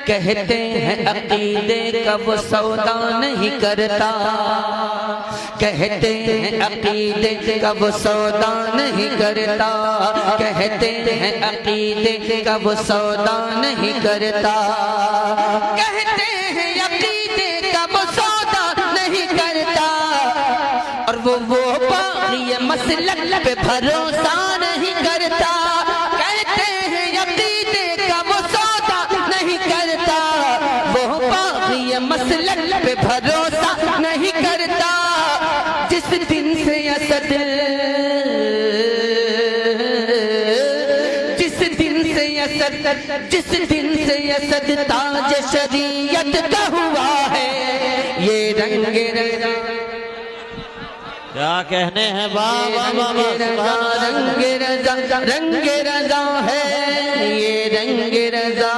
کہتے ہیں عقیدے کا وہ سودا نہیں کرتا، کہتے ہیں عقیدے کا وہ سودا نہیں کرتا، کہتے ہیں عقیدے کا وہ سودا نہیں کرتا، کہتے ہیں عقیدے کا وہ سودا نہیں کرتا، اور وہ باغی مسلک پہ بھروسہ نہیں کرتا، کہتے ہیں عقیدے کا وہ سودا نہیں کرتا، وہ باغی مسلک پہ بھروسہ نہیں کرتا، جس دن سے اسد تاج شریعت کا ہوا ہے، یہ رنگ رضا کیا کہنے ہیں بابا رنگ رضا ہے، یہ رنگ رضا